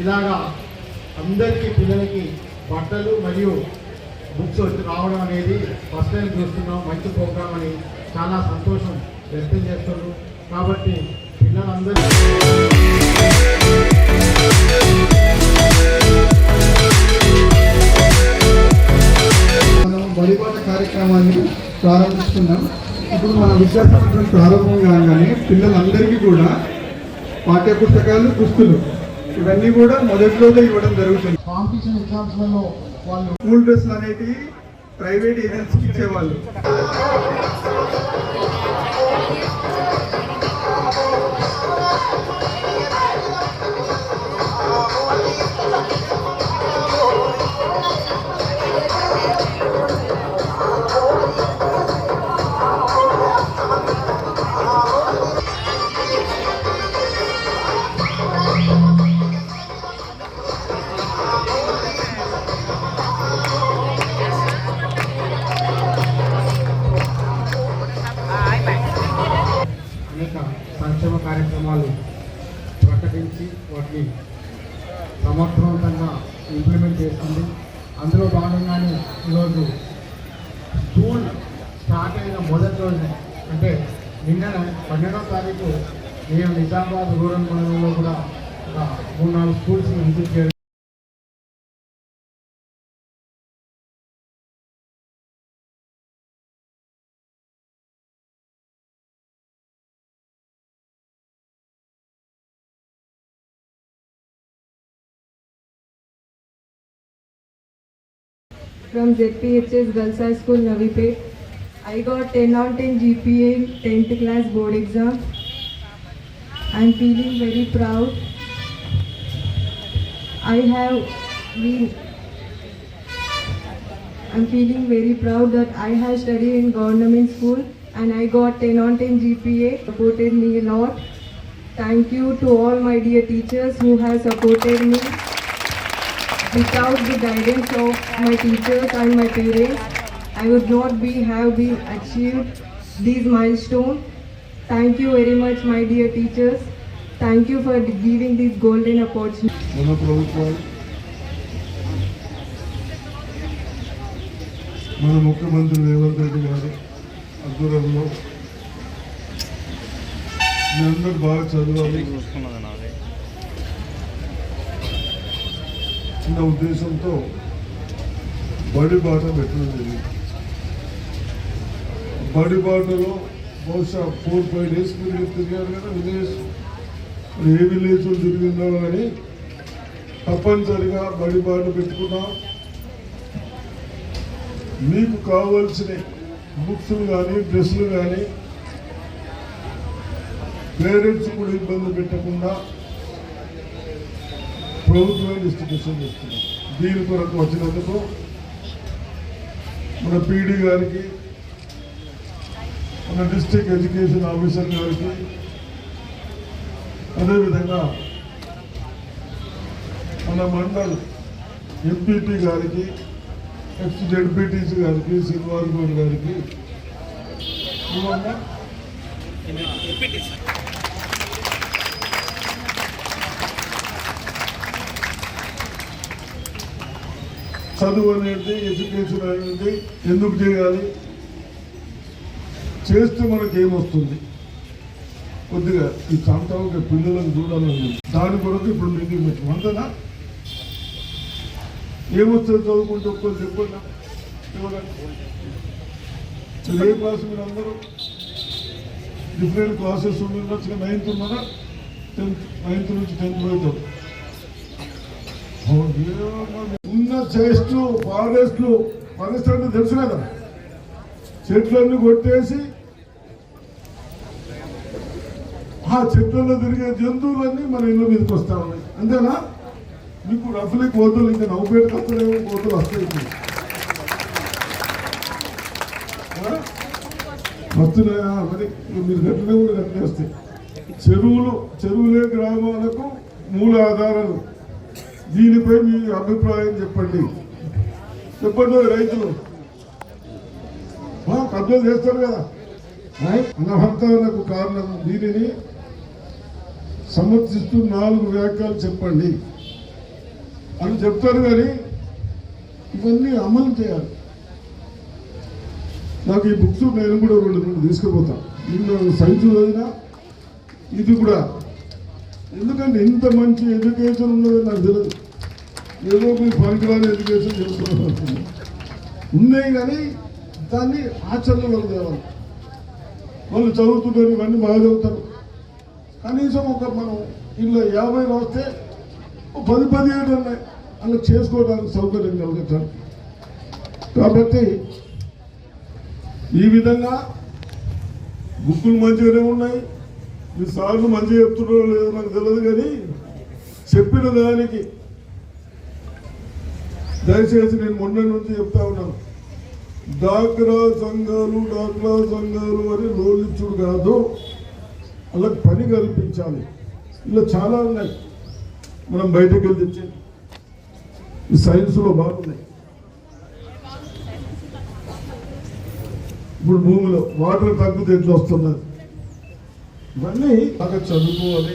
ఇలాగా అందరికీ పిల్లలకి బట్టలు మరియు బుక్స్ వచ్చి రావడం అనేది ఫస్ట్ టైం చూస్తున్నాం. మంచి ప్రోగ్రామ్ అని చాలా సంతోషం వ్యక్తం చేస్తున్నారు. కాబట్టి పిల్లలందరూ మనం బడిపాట కార్యక్రమాన్ని ప్రారంభిస్తున్నాం. ఇప్పుడు మన విద్యా సంవత్సరం ప్రారంభం కాగానే పిల్లలందరికీ కూడా పాఠ్య పుస్తకాలు, దుస్తులు ఇవన్నీ కూడా మొదటి రోజే ఇవ్వడం జరుగుతుంది. కాంపిటీషన్ ఎగ్జామ్స్లలో వాళ్ళు స్కూల్ డ్రెస్లు అనేవి ప్రైవేట్ ఏజెన్సీకి ఇచ్చేవాళ్ళు. సంక్షేమ కార్యక్రమాలు ప్రకటించి వాటిని సమర్థవంతంగా ఇంప్లిమెంట్ చేస్తుంది. అందులో భాగంగానే ఈరోజు స్కూల్ స్టార్ట్ అయిన మొదటి రోజునే అంటే నిన్న 12వ తారీఖు నేను నిజామాబాద్ రూరల్ మండలంలో కూడా ఒక 3-4 స్కూల్స్ విజిట్ చేయడం. From ZPHS Girls High School, Navipet. I got 10 on 10 GPA in 10th class board exam. I am feeling very proud. I'm feeling very proud that I have studied in government school and I got 10 on 10 GPA. Supported me a lot. Thank you to all my dear teachers who have supported me. Without the guidance of my teachers and my parents, I would not have been achieved these milestones. Thank you very much, my dear teachers. Thank you for giving this golden opportunity. మన ప్రభుత్వం, మన ముఖ్యమంత్రి రేవంత్ రెడ్డి గారి ఆధ్వర్యంలో మీ అందరూ బాగా చదవాలి చిన్న ఉద్దేశంతో బడి బాట పెట్టడం జరిగింది. బడి బాటలో బహుశా 4-5 డేస్ మీరు తిరిగారు కదా విలేజ్. ఏ విలేజ్ తిరిగిందో కానీ తప్పనిసరిగా బడి బాట పెట్టుకున్నాం. మీకు కావాల్సిన బుక్స్లు కానీ డ్రెస్సులు కానీ పేరెంట్స్ కూడా ఇబ్బంది పెట్టకుండా ప్రభుత్వమే డిస్ట్రిబ్యూషన్ చేస్తుంది. దీని కొరకు వచ్చినందుకు మన పీడీ గారికి, మన డిస్ట్రిక్ట్ ఎడ్యుకేషన్ ఆఫీసర్ గారికి, అదేవిధంగా మన మండల్ ఎంపీపీ గారికి, నెక్స్ట్ జడ్పీటీసీ గారికి, శ్రీనివాస్ గౌడ్ గారికి, చదువు అనేది ఎడ్యుకేషన్ అనేది ఎందుకు చేయాలి, చేస్తే మనకి ఏమొస్తుంది, కొద్దిగా ఈ ప్రాంతానికి పిల్లలను చూడాలని దాని కొరకు ఇప్పుడు మీటింగ్ పెట్టాం. అంతేనా? ఏమొస్తుంది చదువుకుంటే ఒక్కరు చెప్పండి. ఏ క్లాస్ మీరు అందరూ డిఫరెంట్ క్లాసెస్ ఉండొచ్చుగా. 9th ఉన్నారా? 9th నుంచి 10th పోతాం. ఉన్న చెస్ట్లు ఫారెస్ట్లు ఫారెస్ట్ అంటే తెలుసు కదా, చెట్లన్నీ కొట్టేసి ఆ చెట్లలో తిరిగే జంతువులన్నీ మన ఇళ్ళ మీదకి వస్తా ఉన్నాయి. అంతేనా? మీకు రఫ్లీ కోతులు ఇంకా నవ్వుపేట కత్తలేమో కోతులు వస్తాయి, వస్తున్నాయా? మరి మీరు గట్లనే కూడా గట్లే వస్తాయి. చెరువులే గ్రామాలకు మూల ఆధారాలు. దీనిపై మీ అభిప్రాయం చెప్పండి. రైతులు కబ్జా చేస్తారు కదా, అనర్థాలకు కారణం. దీనిని సమర్థిస్తూ 4 వ్యాఖ్యలు చెప్పండి అని చెప్తారు. కానీ ఇవన్నీ అమలు చేయాలి. నాకు ఈ బుక్స్ నేను కూడా 2 తీసుకుపోతాను. నేను సైన్స్ చదివినా ఇది కూడా, ఎందుకంటే ఇంత మంచి ఎడ్యుకేషన్ ఉన్నదని నాకు తెలియదు. ఏదో మీరు పనికిరాని ఎడ్యుకేషన్ చేస్తున్నారు ఉన్నాయి, కానీ దాన్ని ఆచరణలో తేవాలి. వాళ్ళు చదువుతుంటారు, ఇవన్నీ బాగా చదువుతారు. కనీసం మనం ఇలా 50 వస్తే 10-17 ఉన్నాయి, అలా చేసుకోవడానికి సౌకర్యం కలుగుతారు. కాబట్టి ఈ విధంగా బుక్కులు మంచిగానే ఉన్నాయి. మీ సార్లు మంచిగా చెప్తున్నారో లేదో నాకు తెలియదు, కానీ చెప్పిన దానికి దయచేసి నేను మొన్న నుంచి చెప్తా ఉన్నాను. డాక్రా సంఘాలు అని లోలిచ్చుడు కాదు, అలా పని కల్పించాలి. ఇలా చాలా ఉన్నాయి, మనం బయటకు వెళ్ళి తెచ్చి ఈ సైన్స్లో బాగున్నాయి. ఇప్పుడు భూమిలో వాటర్ తగ్గితే ఎట్లా వస్తున్నది, ఇవన్నీ బాగా చదువుకోవాలి.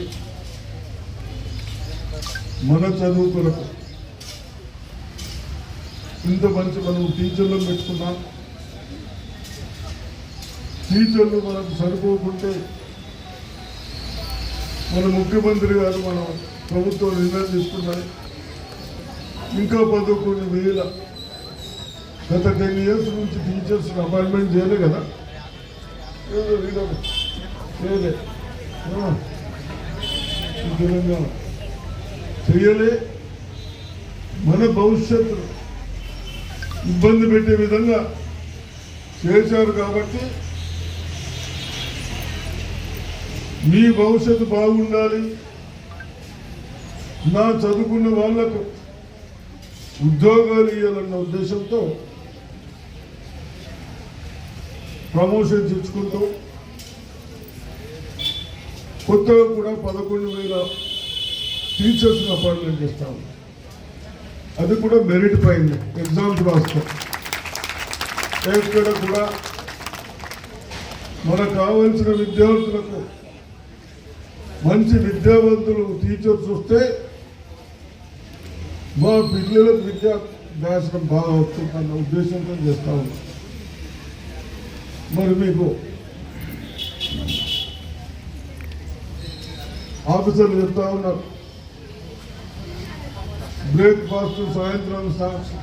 మన చదువు కొరకు ఇంత మంచి మనం టీచర్లను పెట్టుకున్నాం. టీచర్లు మనకు సరిపోకుంటే మన ముఖ్యమంత్రి గారు మన ప్రభుత్వం నిర్ణయం తీసుకున్నారు. ఇంకా 11,000 గత 10 years నుంచి టీచర్స్ అపాయింట్మెంట్ చేయలే కదా, చేయలే తెలంగాణ చేయలే. మన భవిష్యత్తు ఇబ్బంది పెట్టే విధంగా చేశారు. కాబట్టి మీ భవిష్యత్తు బాగుండాలి, నా చదువుకున్న వాళ్లకు ఉద్యోగాలు ఇవ్వాలన్న ఉద్దేశంతో ప్రమోషన్స్ ఇచ్చుకుంటూ కొత్తగా కూడా 11,000 టీచర్స్ని అపాయింట్మెంట్ చేస్తాము. అది కూడా మెరిట్ పైన ఎగ్జామ్స్ రాస్తాం. ఎక్కడ కూడా మనకు కావాల్సిన విద్యార్థులకు మంచి విద్యావంతులు టీచర్స్ వస్తే మా పిల్లలకు విద్యాభ్యాసం బాగా వస్తుందన్న ఉద్దేశంతో చేస్తా ఉన్నాం. మరి మీకు ఆఫీసర్లు చెప్తా ఉన్నారు, బ్రేక్ఫాస్ట్ సాయంత్రం స్నాక్స్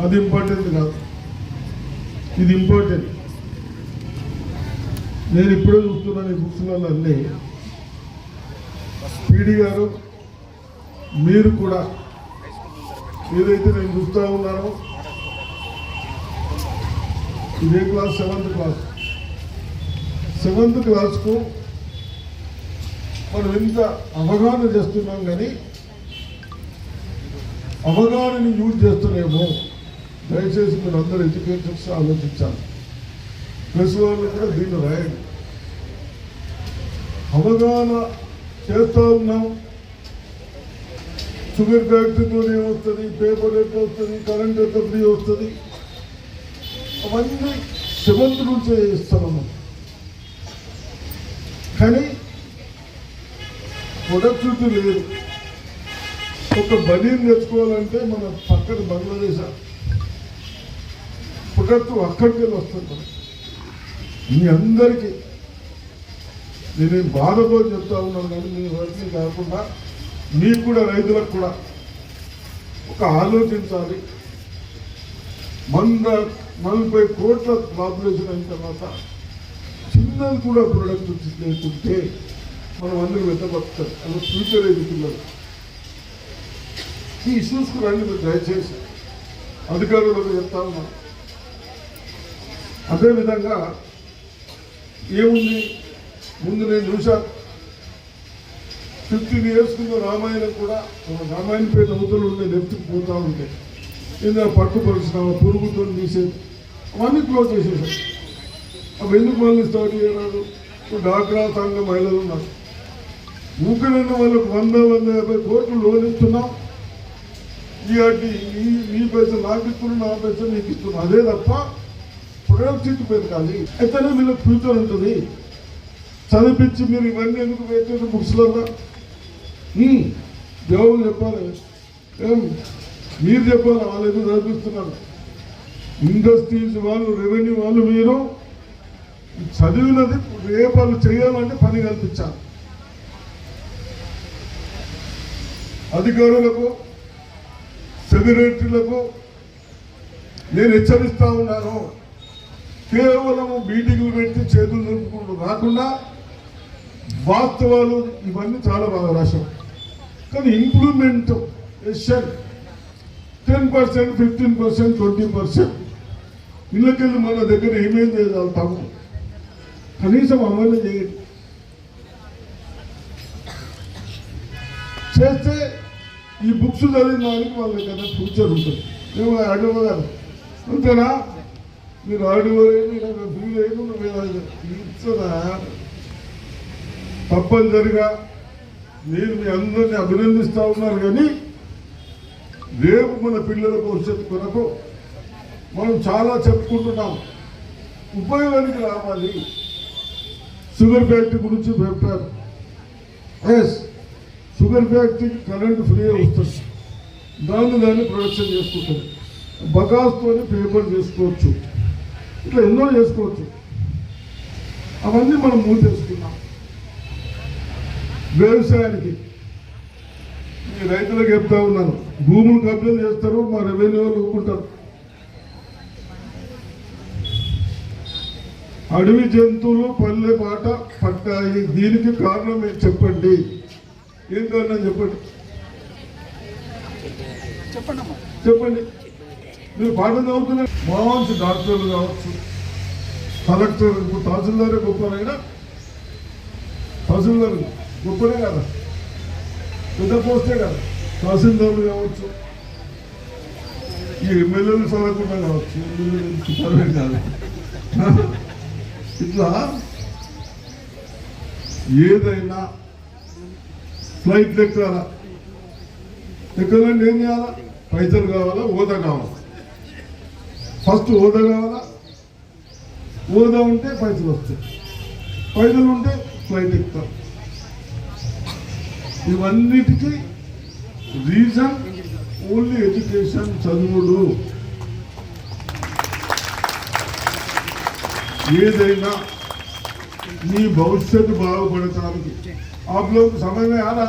అది ఇంపార్టెంట్ కాదు, ఇది ఇంపార్టెంట్. నేను ఇప్పుడే చూస్తున్నాను ఈ బుక్స్లలో అన్నీ. పీడి గారు మీరు కూడా ఏదైతే నేను చూస్తూ ఉన్నానో, ఇదే క్లాస్ 7th క్లాస్కు మనం ఎంత అవగాహన చేస్తున్నాం, కానీ అవగాహనని యూజ్ చేస్తున్నామో దయచేసి మీరు అందరూ ఎడ్యుకేటర్స్ ఆలోచించాలి. ప్రెస్ వాళ్ళు కూడా దీన్ని రాయండి. అవగాహన చేస్తూ ఉన్నాం. షుగర్ ఫ్యాక్టరీతో ఏమొస్తుంది, పేపర్ ఎట్లా వస్తుంది, కరెంట్ ఎట్లా ఫ్రీ వస్తుంది, అవన్నీ 7th నుంచే ఇస్తున్నాము. కానీ ప్రొడక్టివిటీ లేదు. ఒక బనీని తెచ్చుకోవాలంటే మన పక్కన బంగ్లాదేశ్ ప్రొడక్ట్ అక్కడికి వెళ్ళి వస్తుంది. మీ అందరికీ నేను బాధతో చెప్తా ఉన్నాను, కానీ మీ వరకు కాకుండా మీకు కూడా, రైతులకు కూడా ఒక ఆలోచించాలి. 140 కోట్ల పాపులేషన్ అయిన తర్వాత చిన్నది కూడా ప్రొడక్ట్ లేకుంటే మనం అందరూ వెతబడతారు. అలా ఫ్యూచర్ అయితే పిల్లలు ఈ ఇష్యూస్కు రండి మీరు దయచేసి, అధికారులకు చెప్తా ఉన్నాను. అదేవిధంగా ఏముంది, ముందు నేను చూశాను 15 years కింద రామాయణం కూడా, రామాయణపేట అవతలు ఉండే లెఫ్ట్కి పోతూ ఉంటే ఏదైనా పట్టు పరిశ్రమ, పురుగుతో తీసేది అవన్నీ క్లోజ్ చేసేసారు. అవి ఎందుకు మళ్ళీ స్టార్ట్ చేయరాదు? డాక్రా సంఘ మహిళలు ఉన్నారు, ఊకనైనా వాళ్ళకు 150 కోట్లు లోన్ ఇస్తున్నాం. ఈ పైసలు నాకు ఇస్తున్నాం, నా పైసలు నీకు ఇస్తున్నాం. అదే తప్ప ప్రొడక్టివిటీ పెరగాలి. అయితేనే వీళ్ళకి ఫ్యూచర్ ఉంటుంది. చదివించి మీరు ఇవన్నీ ఎందుకు పెట్టేది బుక్స్లలో? జవాబులు చెప్పాలి. మీరు చెప్పాలి, వాళ్ళు ఎందుకు చదివిస్తున్నారు? ఇండస్ట్రీస్ వాళ్ళు, రెవెన్యూ వాళ్ళు, మీరు చదివినది రేపు వాళ్ళు చేయాలంటే పని కల్పించాలి. అధికారులకు, సెక్రటరీలకు నేను హెచ్చరిస్తా ఉన్నాను. కేవలం మీటింగ్లు పెట్టి చేతులు నిలుపుకుంటూ కాకుండా వాస్తవాలు ఇవన్నీ చాలా బాగా రాశాం. కానీ ఇంప్రూవ్మెంట్ ఎషన్ 10%, 15%, 20% ఇళ్ళకెళ్ళి మన దగ్గర ఏమేం చేయగలుగుతాము? కనీసం అమలు చేయండి. చేస్తే ఈ బుక్స్ చదివిన దానికి వాళ్ళకి కదా ఫ్యూచర్ ఉంటుంది. మేము అడవగారు అంతేనా? మీరు తప్పనిసరిగా మీరు మీ అందరినీ అభినందిస్తూ ఉన్నారు. కానీ రేపు మన పిల్లల భవిష్యత్తు కొరకు మనం చాలా చెప్పుకుంటున్నాం, ఉపయోగానికి రావాలి. షుగర్ ఫ్యాక్టరీ గురించి చెప్పారు. షుగర్ ఫ్యాక్టరీ కరెంట్ ఫ్రీ వస్తుంది, దాన్ని ప్రొడక్షన్ చేసుకుంటుంది. బగాస్తో పేపర్ చేసుకోవచ్చు, ఇట్లా ఎన్నో చేసుకోవచ్చు. అవన్నీ మనం మూసేసుకున్నాం. వ్యవసాయానికి ఈ రైతులకు చెప్తా ఉన్నాను, భూములు కబ్జాలు చేస్తారు, మా రెవెన్యూ వాళ్ళు ఊరుకుంటారు. అడవి జంతువులు పల్లె పాట పట్టాయి, దీనికి కారణం ఏం చెప్పండి? ఏం కారణం చెప్పండి, చెప్పండి. మీరు పాఠం చదువుతున్నారు, మావాంశ డాక్టర్లు కావచ్చు, కలెక్టర్, తహసీల్దారే గొప్పనైనా, తహసీల్దార్ గొప్పనే కదా, పెద్ద పోస్టే కదా. తహసీల్దార్లు కావచ్చు, ఈ ఎమ్మెల్యేలు చదవకుండా కావచ్చు, ఎమ్మెల్యేలు కాదు. ఇట్లా ఏదైనా ఫ్లైట్ ఎక్కాలా, ఎక్కాలంటే ఏం చేయాలా? పైసలు కావాలా, హోదా కావాలా? ఫస్ట్ హోదా కావాలా, హోదా ఉంటే పైసలు వస్తాయి, పైసలు ఉంటే ఫ్లైట్ ఎక్కుతాం. ఇవన్నిటికీ రీజన్ ఓన్లీ ఎడ్యుకేషన్, చదువుడు. ఏదైనా మీ భవిష్యత్తు బాగుపడటానికి ఆప్లో సమయమే ఆరా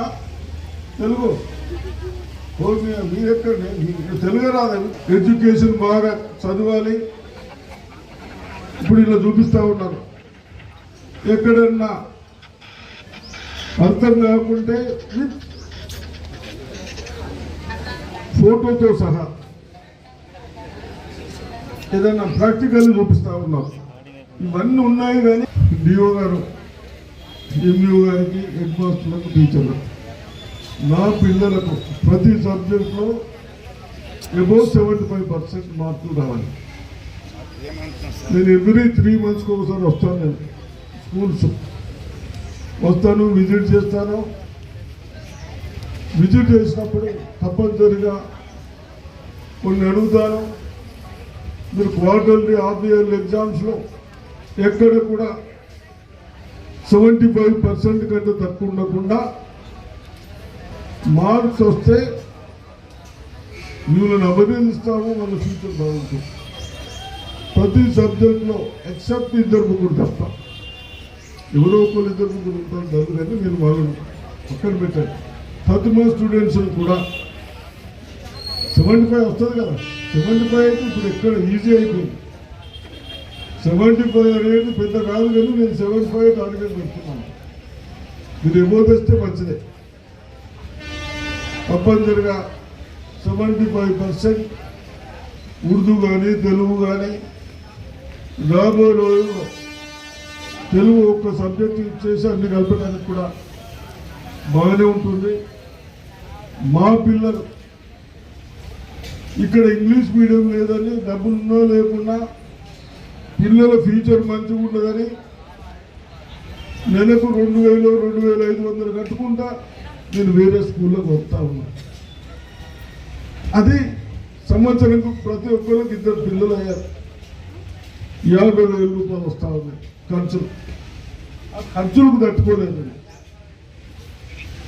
తెలుగు మీరెక్కడ తెలుగు రాదని ఎడ్యుకేషన్ బాగా చదవాలి. ఇప్పుడు ఇలా చూపిస్తూ ఉన్నారు, ఎక్కడన్నా అర్థం కాకుంటే విత్ ఫోటోతో సహా ఏదన్నా ప్రాక్టికల్ చూపిస్తూ ఉన్నారు. ఇవన్నీ ఉన్నాయి. కానీ డిఓ గారు, ఎంఈఓ గారికి, హెడ్ మాస్టర్లకు, టీచర్లకు, నా పిల్లలకు ప్రతి సబ్జెక్ట్లో అబౌవ్ 75% మార్కులు రావాలి. నేను ఎవ్రీ 3 months ఒకసారి వస్తాను. నేను స్కూల్స్ వస్తాను, విజిట్ చేస్తాను. విజిట్ చేసినప్పుడు తప్పనిసరిగా కొన్ని అడుగుతాను. మీరు క్వార్టర్లీ, హాఫ్ ఇయర్లీ ఎగ్జామ్స్లో ఎక్కడ కూడా 75% కంటే తక్కువ ఉండకుండా మార్క్స్ వస్తే మిమ్మల్ని అభినందిస్తాము. మన ఫ్యూచర్ బాగుంటుంది. ప్రతి సబ్జెక్ట్లో ఎక్సెప్ట్ 2 ముగ్గురు తప్ప ఎవరో ఒకరు 2 ముగ్గురు ఉంటారు నలుగురైనా మీరు వాళ్ళని పక్కన పెట్టండి. 30 స్టూడెంట్స్ కూడా 75 వస్తుంది కదా. 75 అయితే ఇప్పుడు ఎక్కడ ఈజీ అయిపోయింది. 75 అనేది పెద్ద కాదు కానీ నేను 75 టార్గెట్ పెడుతున్నాను. మీరు ఎబో తెస్తే మంచిదే. తప్పనిసరిగా 75% ఉర్దూ కానీ తెలుగు కానీ రాబోయే రోజుల్లో తెలుగు ఒక్క సబ్జెక్ట్ ఇచ్చేసి అన్ని కలపడానికి కూడా బాగానే ఉంటుంది. మా పిల్లలు ఇక్కడ ఇంగ్లీష్ మీడియం లేదని డబ్బులున్నా లేకున్నా పిల్లల ఫ్యూచర్ మంచిగా ఉండదని నెలకు 2000 2500 కట్టుకుంటా నేను వేరే స్కూల్లోకి వస్తా ఉన్నా. అది సంవత్సరంకు ప్రతి ఒక్కరికి 2 పిల్లలు అయ్యారు. 50,000 రూపాయలు వస్తూ ఉన్నాయి ఖర్చులు. ఆ ఖర్చులకు తట్టుకోలేదు.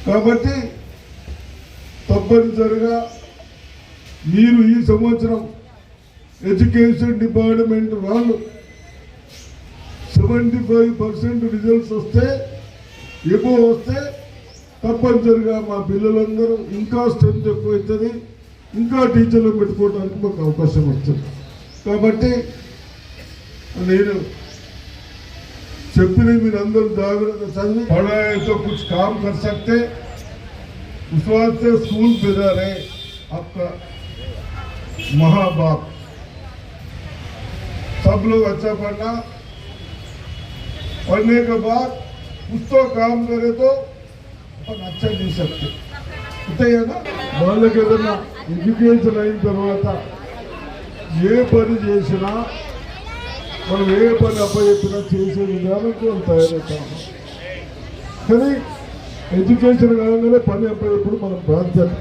కాబట్టి తప్పనిసరిగా మీరు ఈ సంవత్సరం ఎడ్యుకేషన్ డిపార్ట్మెంట్ వాళ్ళు 75% రిజల్ట్స్ వస్తే ఎక్కువ వస్తే తప్పనిసరిగా మా పిల్లలందరూ ఇంకా స్ట్రెంత్ ఎక్కువ అవుతుంది, ఇంకా టీచర్లు పెట్టుకోవడానికి మాకు అవకాశం వస్తుంది. కాబట్టి నేను చెప్పిన మీరు అందరూ జాగ్రత్త చదివి పढ़ाई कुछ काम कर सकते उस वास्ते स्कूल भेजा रहे आपका माँ बाप सब लोग अच्छा पढ़ना, पढ़ने के बाद कुछ तो काम करे तो अपन अच्छा जी सकते ఉంటాయి కదా. వాళ్ళకి ఏదన్నా ఎడ్యుకేషన్ అయిన తర్వాత ఏ పని చేసినా మనం ఏ పని అప్పచెప్పినా చేసే విధానంతో వాళ్ళు తయారవుతాము. కానీ ఎడ్యుకేషన్ కాగానే పని అప్పచెప్పుడు మనం బాధ్యత.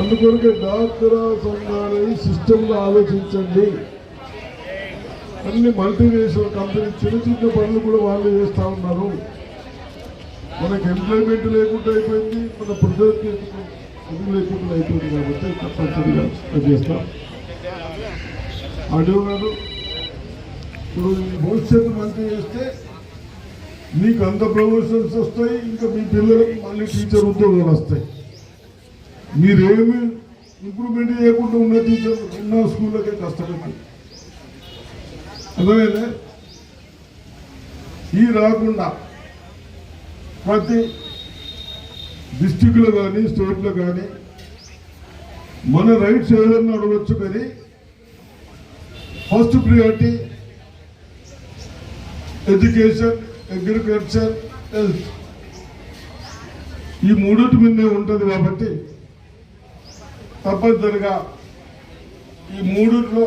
అందుకొరకే డాక్టరా సంఘాలు సిస్టంలో ఆలోచించండి. అన్ని మల్టీనేషనల్ కంపెనీ చిన్న చిన్న పనులు కూడా వాళ్ళు చేస్తూ ఉన్నారు. మనకు ఎంప్లాయ్మెంట్ లేకుండా అయిపోయింది, మన ప్రజలకి ఇది లేకుండా అయిపోయింది. కాబట్టి తప్పనిసరిగా చేస్తాం. ఆడియో గారు ఇప్పుడు భవిష్యత్తు మంచి చేస్తే మీకు అంత ప్రమోషన్స్ వస్తాయి, ఇంకా మీ పిల్లలకు మళ్ళీ టీచర్ ఉద్యోగాలు వస్తాయి. మీరేమి ఇంప్రూవ్మెంట్ చేయకుండా ఉన్న టీచర్ ఉన్న స్కూళ్ళకే కష్టపడి అర్థమైందే. ఈ రాకుండా ప్రతి డిస్టిక్లో కానీ స్టేట్లో కానీ మన రైట్స్ ఏదన్నా అడగచ్చు. కానీ first priority education, agriculture, health ఈ మూడింటి మీదే ఉంటుంది. కాబట్టి తప్పనిసరిగా ఈ మూడిట్లో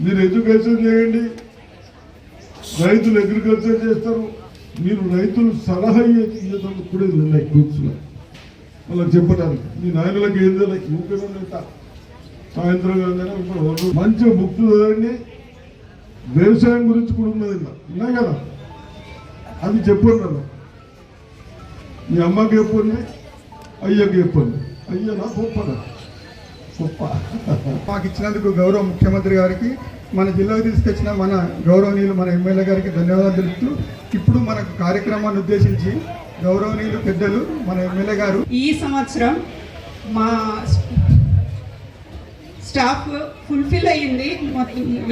మీరు ఎడ్యుకేషన్ చేయండి. రైతులు అగ్రికల్చర్ చేస్తారు. మీరు రైతులు సలహా ఇవ్వడానికి కూడా ఉన్నాయి గ్రూప్స్లో వాళ్ళకి చెప్పడానికి. మీ నాయనలకు ఏం తెలియదు ఊపిరి సాయంత్రం కానీ మంచిగా బుక్స్ చదవండి. వ్యవసాయం గురించి కూడా ఉన్నది ఉన్నాయి కదా, అది చెప్పండి. అలా మీ అమ్మకి చెప్పండి, అయ్యకి చెప్పండి. అయ్యనా గొప్పనా? గొప్ప. మాకు ఇచ్చినందుకు గౌరవ ముఖ్యమంత్రి గారికి, మన జిల్లాకు తీసుకొచ్చిన మన గౌరవనీయులు మన ఎమ్మెల్యే గారికి ధన్యవాదాలు తెలుపుతూ ఇప్పుడు మన కార్యక్రమాన్ని ఉద్దేశించి గౌరవనీయులు పెద్దలు మన ఎమ్మెల్యే గారు ఈ సంవత్సరం మా స్టాఫ్ ఫుల్ఫిల్ అయ్యింది.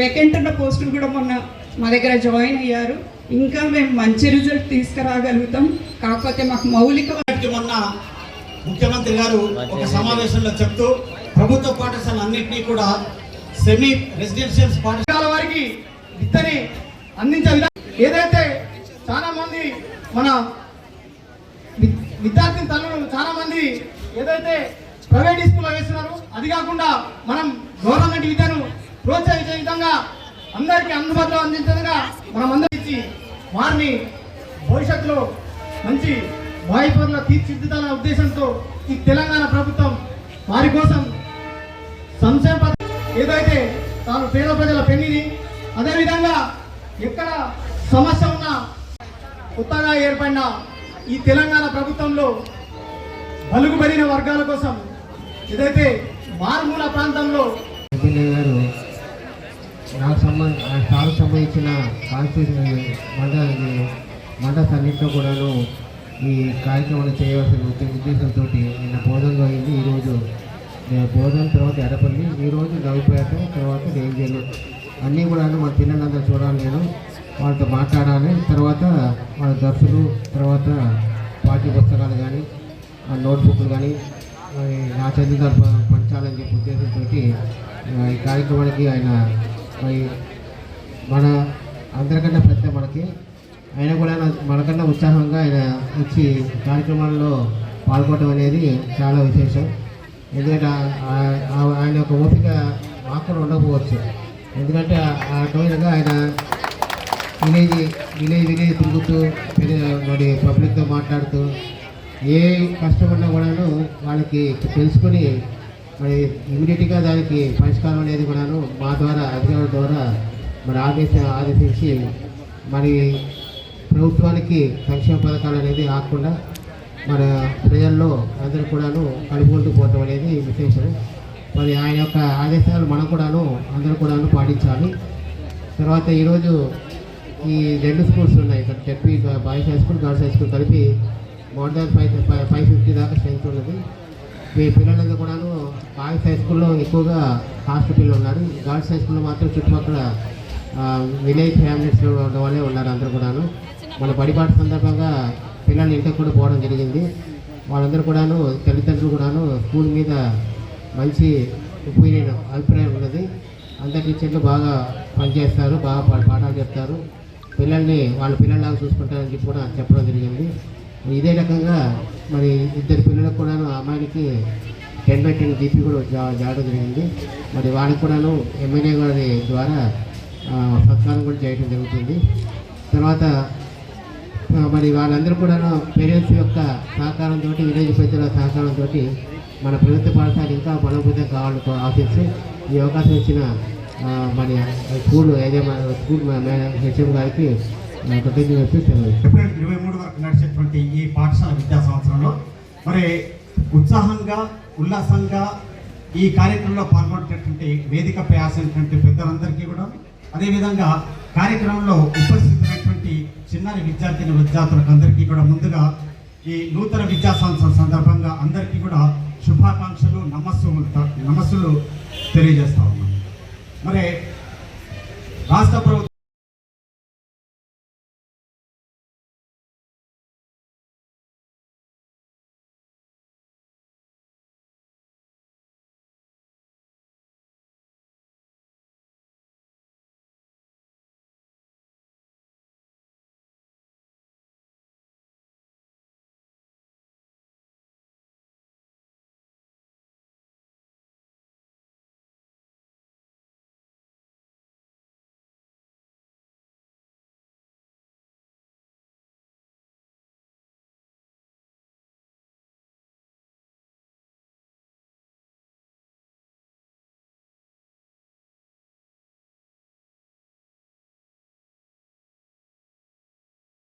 వేకెంట్ ఉన్న పోస్టులు కూడా మొన్న మా దగ్గర జాయిన్ అయ్యారు. ఇంకా మేము మంచి రిజల్ట్ తీసుకురాగలుగుతాం. కాకపోతే మాకు మౌలిక మొన్న ముఖ్యమంత్రి గారు ఒక సమావేశంలో చెప్తూ ప్రభుత్వ పాఠశాల అన్నింటినీ కూడా సెమీ రెసిడెన్షియల్ పాఠశాల వారికి విద్యని అందించే విధానం ఏదైతే చాలా మంది మన విద్యార్థి తల్లులు చాలా మంది ఏదైతే ప్రైవేట్ స్కూల్లో వేస్తున్నారు, అది కాకుండా మనం గవర్నమెంట్ విద్యను ప్రోత్సహించే విధంగా అందరికీ అందుబాటులో అందించే విధంగా మనం అందరించి వారిని భవిష్యత్తులో మంచి వాయుపరుల తీర్చిదిద్దాలనే ఉద్దేశంతో ఈ తెలంగాణ ప్రభుత్వం వారి కోసం సంక్షేమ ఏదైతే తాను పేద ప్రజల పెన్నిని, అదేవిధంగా ఎక్కడ సమస్య ఉన్నా కొత్తగా ఏర్పడిన ఈ తెలంగాణ ప్రభుత్వంలో బలుగుబడిన వర్గాల కోసం ఏదైతే మారుమూల ప్రాంతంలో ఎమ్మెల్యే గారు నాకు సంబంధించిన కాన్స్టిట్యూషన్ మండల్స్ అన్నింటిలో కూడాను ఈ కార్యక్రమాన్ని చేయవలసిన ఉద్దేశంతో నిన్న బోధనలో అయింది. ఈరోజు బోధన, తర్వాత ఎడపల్లి, ఈరోజు నవిపేట, తర్వాత రేంజర్లు అన్నీ కూడాను మన పిల్లలందరూ చూడాలి. నేను వాళ్ళతో మాట్లాడాలి. తర్వాత వాళ్ళ దర్శులు, తర్వాత పాఠ్య పుస్తకాలు కానీ నోట్బుక్లు కానీ నా చదివిన పంచాలని చెప్పి ఉద్దేశంతో ఈ కార్యక్రమానికి ఆయన మన అందరికన్నా పెద్ద మనకి ఆయన కూడా మనకన్నా ఉత్సాహంగా ఆయన వచ్చి కార్యక్రమాల్లో పాల్గొనడం అనేది చాలా విశేషం. ఎందుకంటే ఆయన యొక్క ఓపిక మాకు ఉండకపోవచ్చు. ఎందుకంటే అర్థమైనగా ఆయన విలేజ్ తిరుగుతూ మరి పబ్లిక్తో మాట్లాడుతూ ఏ కష్టపడినా కూడాను వాళ్ళకి తెలుసుకొని మరి ఇమీడియట్గా దానికి పరిష్కారం అనేది కూడాను మా ద్వారా అధికారుల ద్వారా మరి ఆదేశించి మరి ప్రభుత్వానికి సంక్షేమ పథకాలు అనేది ఆకుండా మన ప్రజల్లో అందరూ కూడాను కలుపుకుంటూ పోవడం అనేది విశేషం. మరి ఆయన యొక్క ఆదేశాలు మనం కూడాను అందరూ కూడాను పాటించాలి. తర్వాత ఈరోజు ఈ 2 స్కూల్స్ ఉన్నాయి ఇక్కడ, టెప్పి boys high school, girls high school కలిపి మోర్ దాన్ 550 దాకా స్ట్రెంత్ ఉన్నది. ఈ పిల్లలందరూ కూడాను బాయ్స్ హై స్కూల్లో ఎక్కువగా కాస్ట్ పిల్లలు ఉన్నారు. గర్ల్స్ హై స్కూల్లో మాత్రం చుట్టుపక్కల విలేజ్ ఫ్యామిలీస్లో ఉన్న వాళ్ళే ఉన్నారు అందరూ కూడాను. మన బడిపాట సందర్భంగా పిల్లలు ఇంటికి కూడా పోవడం జరిగింది. వాళ్ళందరూ కూడాను తల్లిదండ్రులు కూడాను స్కూల్ మీద మంచి అభిప్రాయం ఉన్నది. అందరి టీచర్లు బాగా పనిచేస్తారు, బాగా పాఠాలు చెప్తారు, పిల్లల్ని వాళ్ళ పిల్లల్లాగా చూసుకుంటారని చెప్పి కూడా చెప్పడం జరిగింది. ఇదే రకంగా మరి 2 పిల్లలకు కూడాను అమ్మాయిలకి 10/10 జీపీ కూడా జాడడం జరిగింది. మరి వాళ్ళకి కూడాను ఎమ్మెల్యే గారి ద్వారా సత్కారం కూడా చేయడం జరుగుతుంది. తర్వాత మరి వాళ్ళందరూ కూడా పేరెంట్స్ యొక్క సహకారంతో, విలేజ్ పెద్దల సహకారంతో మన ప్రభుత్వ పాఠశాల ఇంకా బలోపేతం కావాలని ఆశిస్తూ ఈ అవకాశం ఇచ్చిన మరి స్కూల్ హెచ్ఎం గారికి ఏప్రిల్ 23 వరకు నడిచేటువంటి ఈ పాఠశాల విద్యా సంవత్సరంలో మరి ఉత్సాహంగా, ఉల్లాసంగా ఈ కార్యక్రమంలో పాల్గొనేటటువంటి వేదికపై ఆశించినటువంటి పెద్దలందరికీ కూడా, అదేవిధంగా కార్యక్రమంలో ఉపస్థితులైనటువంటి చిన్నారి విద్యార్థులకు అందరికీ కూడా ముందుగా ఈ నూతన విద్యా సంవత్సరం సందర్భంగా అందరికీ కూడా శుభాకాంక్షలు, నమస్సులు తెలియజేస్తా ఉన్నాం. మరి రాష్ట్ర ప్రభుత్వం